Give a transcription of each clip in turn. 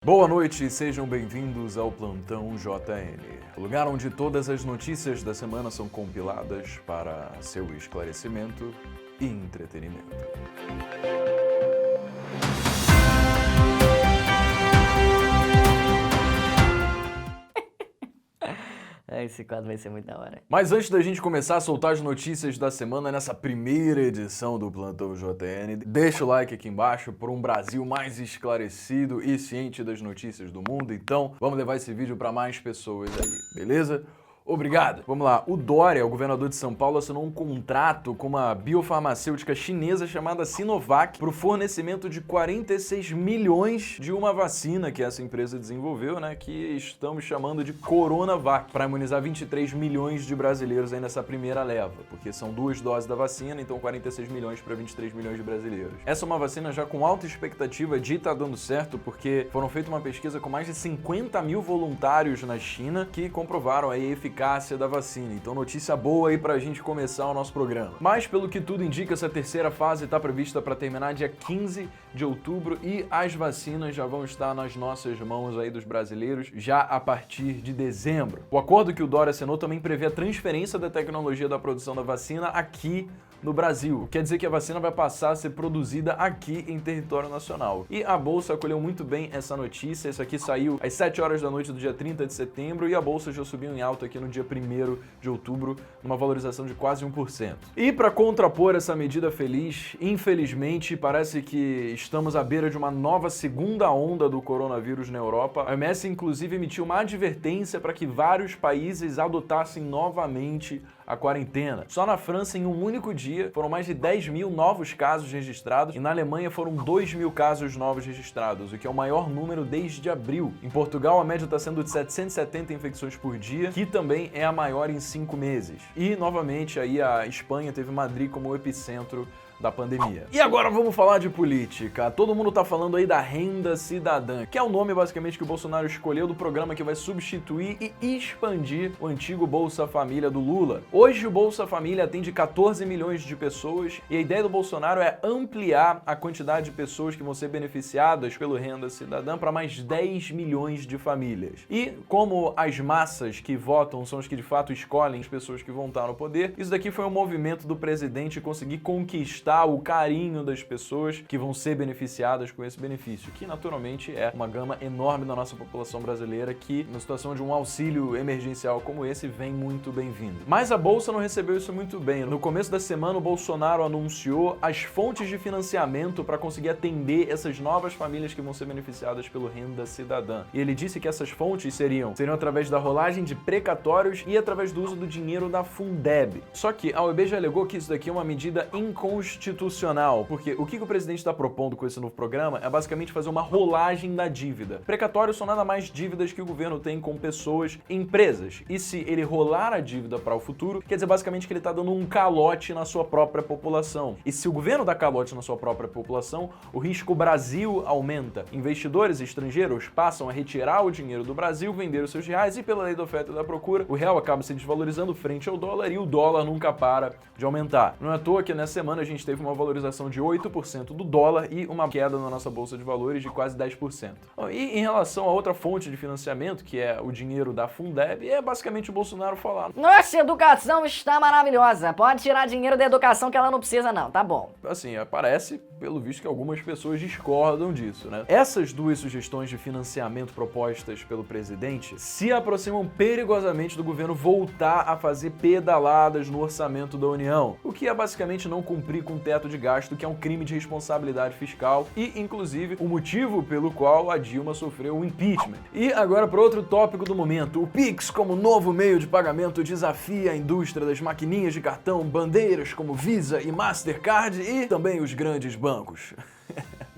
Boa noite e sejam bem-vindos ao Plantão JN, o lugar onde todas as notícias da semana são compiladas para seu esclarecimento e entretenimento. Esse quadro vai ser muito da hora. Mas antes da gente começar a soltar as notícias da semana nessa primeira edição do Plantão JN, deixa o like aqui embaixo por um Brasil mais esclarecido e ciente das notícias do mundo. Então, vamos levar esse vídeo para mais pessoas aí, beleza? Obrigado. Vamos lá. O Dória, o governador de São Paulo, assinou um contrato com uma biofarmacêutica chinesa chamada Sinovac para o fornecimento de 46 milhões de uma vacina que essa empresa desenvolveu, né, que estamos chamando de Coronavac, para imunizar 23 milhões de brasileiros aí nessa primeira leva, porque são 2 doses da vacina, então 46 milhões para 23 milhões de brasileiros. Essa é uma vacina já com alta expectativa de estar dando certo, porque foram feita uma pesquisa com mais de 50 mil voluntários na China que comprovaram aí a eficácia da vacina. Então, notícia boa aí pra gente começar o nosso programa. Mas, pelo que tudo indica, essa terceira fase está prevista para terminar dia 15 de outubro e as vacinas já vão estar nas nossas mãos aí dos brasileiros já a partir de dezembro. O acordo que o Dória assinou também prevê a transferência da tecnologia da produção da vacina aqui no Brasil. Quer dizer que a vacina vai passar a ser produzida aqui em território nacional. E a Bolsa acolheu muito bem essa notícia. Isso aqui saiu às 7 horas da noite do dia 30 de setembro e a Bolsa já subiu em alta aqui no dia 1º de outubro, numa valorização de quase 1%. E para contrapor essa medida feliz, infelizmente, parece que estamos à beira de uma nova segunda onda do coronavírus na Europa. A OMS, inclusive, emitiu uma advertência para que vários países adotassem novamente a quarentena. Só na França, em um único dia, foram mais de 10 mil novos casos registrados e na Alemanha foram 2 mil casos novos registrados, o que é o maior número desde abril. Em Portugal, a média está sendo de 770 infecções por dia, que também é a maior em 5 meses. E, novamente, aí a Espanha teve Madrid como o epicentro da pandemia. E agora vamos falar de política. Todo mundo tá falando aí da Renda Cidadã, que é o nome basicamente que o Bolsonaro escolheu do programa que vai substituir e expandir o antigo Bolsa Família do Lula. Hoje o Bolsa Família atende 14 milhões de pessoas e a ideia do Bolsonaro é ampliar a quantidade de pessoas que vão ser beneficiadas pelo Renda Cidadã para mais 10 milhões de famílias. E como as massas que votam são as que de fato escolhem as pessoas que vão estar no poder, isso daqui foi um movimento do presidente conseguir conquistar o carinho das pessoas que vão ser beneficiadas com esse benefício, que naturalmente é uma gama enorme da nossa população brasileira que, na situação de um auxílio emergencial como esse, vem muito bem-vindo. Mas a Bolsa não recebeu isso muito bem. No começo da semana, o Bolsonaro anunciou as fontes de financiamento para conseguir atender essas novas famílias que vão ser beneficiadas pelo Renda Cidadã. E ele disse que essas fontes seriam através da rolagem de precatórios e através do uso do dinheiro da Fundeb. Só que a OEB já alegou que isso daqui é uma medida inconstitucional, porque o que o presidente está propondo com esse novo programa é basicamente fazer uma rolagem da dívida. Precatórios são nada mais dívidas que o governo tem com pessoas e empresas. E se ele rolar a dívida para o futuro, quer dizer basicamente que ele está dando um calote na sua própria população. E se o governo dá calote na sua própria população, o risco Brasil aumenta. Investidores estrangeiros passam a retirar o dinheiro do Brasil, vender os seus reais e pela lei da oferta e da procura, o real acaba se desvalorizando frente ao dólar e o dólar nunca para de aumentar. Não é à toa que nessa semana a gente teve uma valorização de 8% do dólar e uma queda na nossa bolsa de valores de quase 10%. E em relação a outra fonte de financiamento, que é o dinheiro da Fundeb, é basicamente o Bolsonaro falar: Nossa educação está maravilhosa, pode tirar dinheiro da educação que ela não precisa não, tá bom. Assim, parece, pelo visto, que algumas pessoas discordam disso, né? Essas duas sugestões de financiamento propostas pelo presidente se aproximam perigosamente do governo voltar a fazer pedaladas no orçamento da União, o que é basicamente não cumprir com o teto de gasto, que é um crime de responsabilidade fiscal e, inclusive, o motivo pelo qual a Dilma sofreu um impeachment. E agora para outro tópico do momento. O Pix, como novo meio de pagamento, desafia a indústria das maquininhas de cartão, bandeiras como Visa e Mastercard e também os grandes bancos.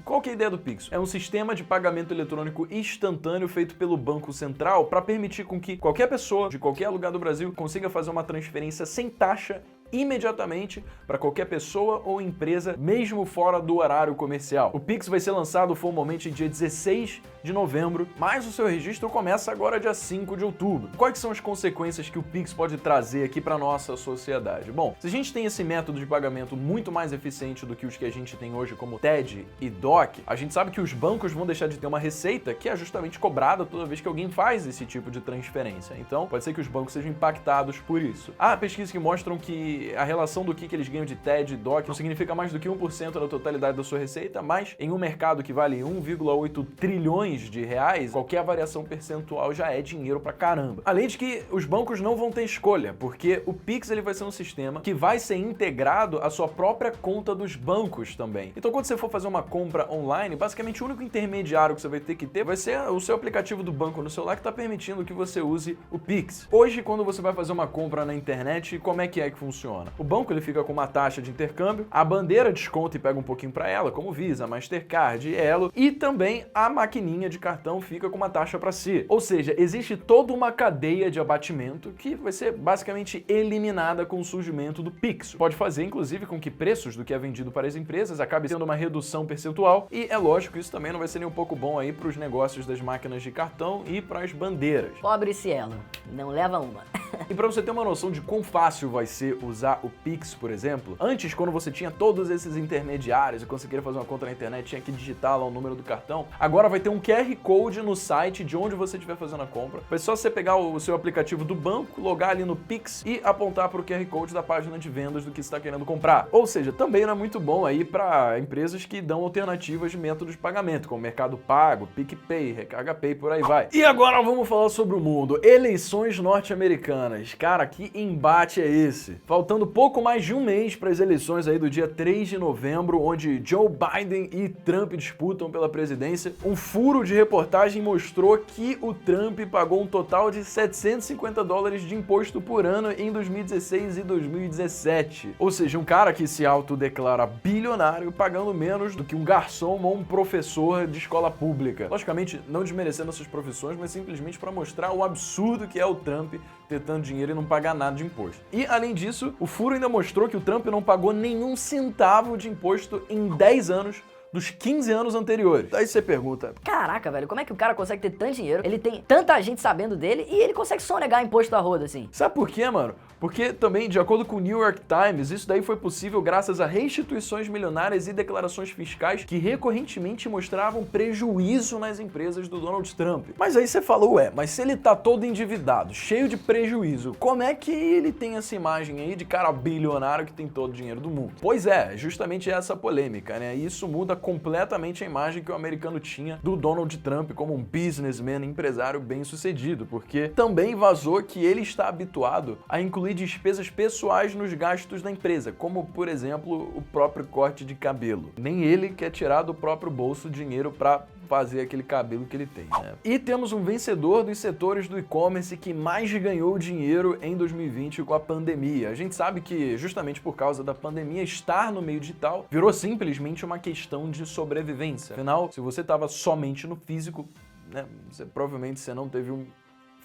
Qual que é a ideia do Pix? É um sistema de pagamento eletrônico instantâneo feito pelo Banco Central para permitir com que qualquer pessoa de qualquer lugar do Brasil consiga fazer uma transferência sem taxa imediatamente para qualquer pessoa ou empresa, mesmo fora do horário comercial. O Pix vai ser lançado formalmente dia 16 de novembro, mas o seu registro começa agora dia 5 de outubro. Quais são as consequências que o Pix pode trazer aqui para nossa sociedade? Bom, se a gente tem esse método de pagamento muito mais eficiente do que os que a gente tem hoje como TED e DOC, a gente sabe que os bancos vão deixar de ter uma receita que é justamente cobrada toda vez que alguém faz esse tipo de transferência. Então, pode ser que os bancos sejam impactados por isso. Há pesquisas que mostram que a relação do que eles ganham de TED e DOC não significa mais do que 1% da totalidade da sua receita, mas em um mercado que vale 1,8 trilhões de reais, qualquer variação percentual já é dinheiro pra caramba. Além de que os bancos não vão ter escolha, porque o Pix ele vai ser um sistema que vai ser integrado à sua própria conta dos bancos também. Então, quando você for fazer uma compra online, basicamente o único intermediário que você vai ter que ter vai ser o seu aplicativo do banco no celular que está permitindo que você use o Pix. Hoje, quando você vai fazer uma compra na internet, como é que funciona? O banco ele fica com uma taxa de intercâmbio, a bandeira desconta e pega um pouquinho para ela, como Visa, Mastercard, Elo, e também a maquininha de cartão fica com uma taxa para si. Ou seja, existe toda uma cadeia de abatimento que vai ser basicamente eliminada com o surgimento do Pix. Pode fazer, inclusive, com que preços do que é vendido para as empresas acabe tendo uma redução percentual e é lógico, isso também não vai ser nem um pouco bom aí para os negócios das máquinas de cartão e para as bandeiras. Pobre Cielo, não leva uma. E para você ter uma noção de quão fácil vai ser usar o Pix, por exemplo, antes, quando você tinha todos esses intermediários e conseguia fazer uma conta na internet, tinha que digitar lá o número do cartão, agora vai ter um QR Code no site de onde você estiver fazendo a compra. Vai só você pegar o seu aplicativo do banco, logar ali no Pix e apontar para o QR Code da página de vendas do que você está querendo comprar. Ou seja, também não é muito bom aí para empresas que dão alternativas de métodos de pagamento, como Mercado Pago, PicPay, Recarga Pay, por aí vai. E agora vamos falar sobre o mundo. Eleições norte-americanas. Cara, que embate é esse? Faltando pouco mais de um mês para as eleições aí do dia 3 de novembro, onde Joe Biden e Trump disputam pela presidência, um furo de reportagem mostrou que o Trump pagou um total de $750 de imposto por ano em 2016 e 2017. Ou seja, um cara que se autodeclara bilionário pagando menos do que um garçom ou um professor de escola pública. Logicamente, não desmerecendo essas profissões, mas simplesmente para mostrar o absurdo que é o Trump ter tanto dinheiro e não pagar nada de imposto. E, além disso, o furo ainda mostrou que o Trump não pagou nenhum centavo de imposto em 10 anos dos 15 anos anteriores. Daí você pergunta... Caraca, velho, como é que o cara consegue ter tanto dinheiro, ele tem tanta gente sabendo dele e ele consegue sonegar imposto da roda, assim? Sabe por quê, mano? Porque também, de acordo com o New York Times, isso daí foi possível graças a restituições milionárias e declarações fiscais que recorrentemente mostravam prejuízo nas empresas do Donald Trump. Mas aí você falou, mas se ele tá todo endividado, cheio de prejuízo, como é que ele tem essa imagem aí de cara bilionário que tem todo o dinheiro do mundo? Pois é, justamente essa polêmica, né? E isso muda completamente a imagem que o americano tinha do Donald Trump como um businessman, empresário bem-sucedido, porque também vazou que ele está habituado a incluir despesas pessoais nos gastos da empresa, como, por exemplo, o próprio corte de cabelo. Nem ele quer tirar do próprio bolso dinheiro para fazer aquele cabelo que ele tem, né? E temos um vencedor dos setores do e-commerce que mais ganhou dinheiro em 2020 com a pandemia. A gente sabe que, justamente por causa da pandemia, estar no meio digital virou simplesmente uma questão de sobrevivência. Afinal, se você estava somente no físico, né, provavelmente você não teve um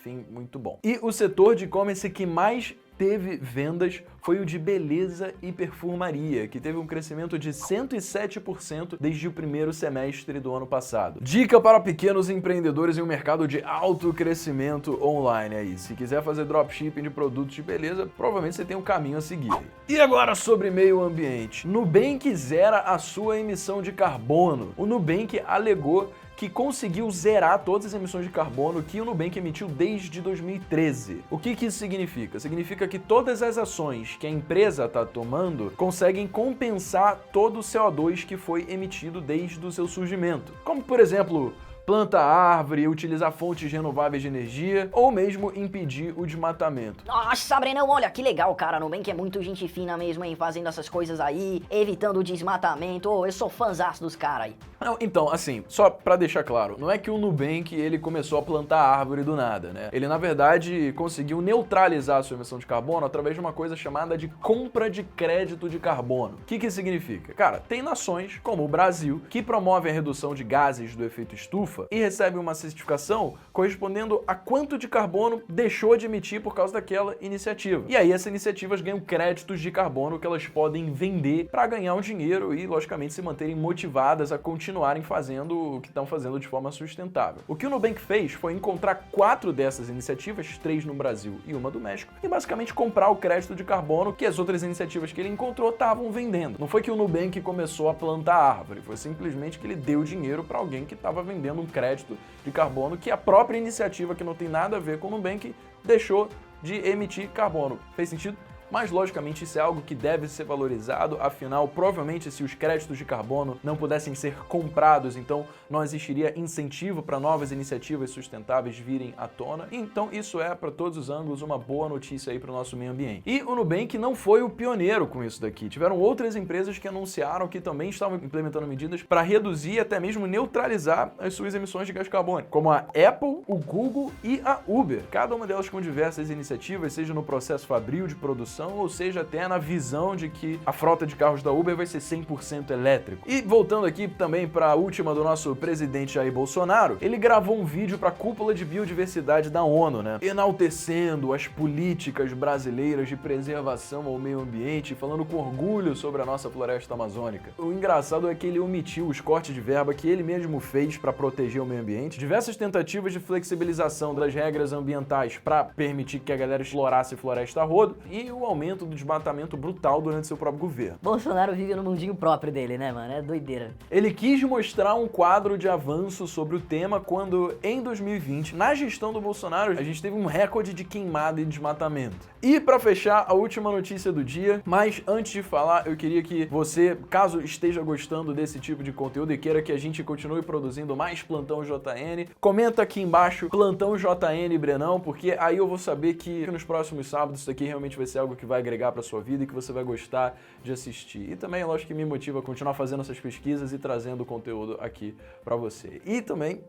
fim muito bom. E o setor de e-commerce que mais teve vendas foi o de beleza e perfumaria, que teve um crescimento de 107% desde o primeiro semestre do ano passado. Dica para pequenos empreendedores em um mercado de alto crescimento online aí. Se quiser fazer dropshipping de produtos de beleza, provavelmente você tem um caminho a seguir. E agora sobre meio ambiente. Nubank zera a sua emissão de carbono. O Nubank alegou que conseguiu zerar todas as emissões de carbono que o Nubank emitiu desde 2013. O que isso significa? Significa que todas as ações que a empresa está tomando conseguem compensar todo o CO2 que foi emitido desde o seu surgimento. Como, por exemplo, planta árvore, utilizar fontes renováveis de energia ou mesmo impedir o desmatamento. Nossa, Brenão, olha que legal, cara. Nubank é muito gente fina mesmo, hein? Fazendo essas coisas aí, evitando o desmatamento. Eu sou fãzaço dos caras aí. Não, então, assim, só pra deixar claro, não é que o Nubank ele começou a plantar árvore do nada, né? Ele, na verdade, conseguiu neutralizar a sua emissão de carbono através de uma coisa chamada de compra de crédito de carbono. O que isso significa? Cara, tem nações, como o Brasil, que promovem a redução de gases do efeito estufa tarifa e recebe uma certificação correspondendo a quanto de carbono deixou de emitir por causa daquela iniciativa. E aí essas iniciativas ganham créditos de carbono que elas podem vender para ganhar um dinheiro e, logicamente, se manterem motivadas a continuarem fazendo o que estão fazendo de forma sustentável. O que o Nubank fez foi encontrar 4 dessas iniciativas, 3 no Brasil e uma do México, e basicamente comprar o crédito de carbono que as outras iniciativas que ele encontrou estavam vendendo. Não foi que o Nubank começou a plantar árvore, foi simplesmente que ele deu dinheiro para alguém que estava vendendo um crédito de carbono que a própria iniciativa, que não tem nada a ver com o Nubank, deixou de emitir carbono. Fez sentido? Mas, logicamente, isso é algo que deve ser valorizado, afinal, provavelmente, se os créditos de carbono não pudessem ser comprados, então não existiria incentivo para novas iniciativas sustentáveis virem à tona. Então, isso é, para todos os ângulos, uma boa notícia aí para o nosso meio ambiente. E o Nubank não foi o pioneiro com isso daqui. Tiveram outras empresas que anunciaram que também estavam implementando medidas para reduzir e até mesmo neutralizar as suas emissões de gás carbônico, como a Apple, o Google e a Uber. Cada uma delas com diversas iniciativas, seja no processo fabril de produção, ou seja, até na visão de que a frota de carros da Uber vai ser 100% elétrico. E voltando aqui também para a última do nosso presidente Jair Bolsonaro, ele gravou um vídeo para a cúpula de biodiversidade da ONU, né? Enaltecendo as políticas brasileiras de preservação ao meio ambiente, falando com orgulho sobre a nossa floresta amazônica. O engraçado é que ele omitiu os cortes de verba que ele mesmo fez para proteger o meio ambiente, diversas tentativas de flexibilização das regras ambientais para permitir que a galera explorasse floresta a rodo e o aumento do desmatamento brutal durante seu próprio governo. Bolsonaro vive no mundinho próprio dele, né, mano? É doideira. Ele quis mostrar um quadro de avanço sobre o tema quando, em 2020, na gestão do Bolsonaro, a gente teve um recorde de queimada e desmatamento. E para fechar, a última notícia do dia, mas antes de falar, eu queria que você, caso esteja gostando desse tipo de conteúdo e queira que a gente continue produzindo mais Plantão JN, comenta aqui embaixo Plantão JN Brenão, porque aí eu vou saber que nos próximos sábados isso aqui realmente vai ser algo que vai agregar para sua vida e que você vai gostar de assistir. E também, lógico, que me motiva a continuar fazendo essas pesquisas e trazendo conteúdo aqui para você. E também,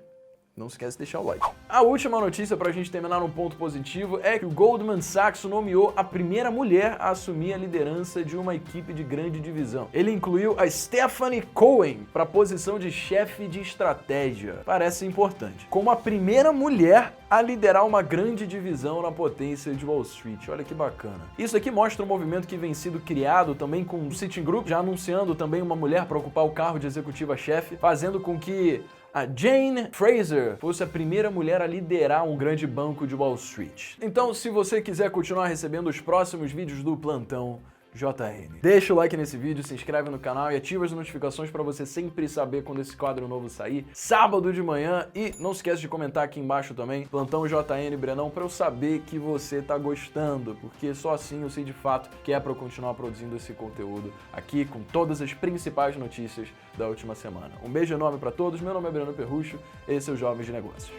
não esquece de deixar o like. A última notícia pra gente terminar num ponto positivo é que o Goldman Sachs nomeou a primeira mulher a assumir a liderança de uma equipe de grande divisão. Ele incluiu a Stephanie Cohen para a posição de chefe de estratégia. Parece importante. Como a primeira mulher a liderar uma grande divisão na potência de Wall Street. Olha que bacana. Isso aqui mostra um movimento que vem sendo criado também com o Citigroup, já anunciando também uma mulher para ocupar o cargo de executiva-chefe, fazendo com que a Jane Fraser fosse a primeira mulher a liderar um grande banco de Wall Street. Então, se você quiser continuar recebendo os próximos vídeos do Plantão JN, deixa o like nesse vídeo, se inscreve no canal e ativa as notificações para você sempre saber quando esse quadro novo sair, sábado de manhã. E não esquece de comentar aqui embaixo também, Plantão JN Brenão, para eu saber que você tá gostando, porque só assim eu sei de fato que é para eu continuar produzindo esse conteúdo aqui com todas as principais notícias da última semana. Um beijo enorme para todos, meu nome é Breno Perrucho, esse é o Jovens de Negócios.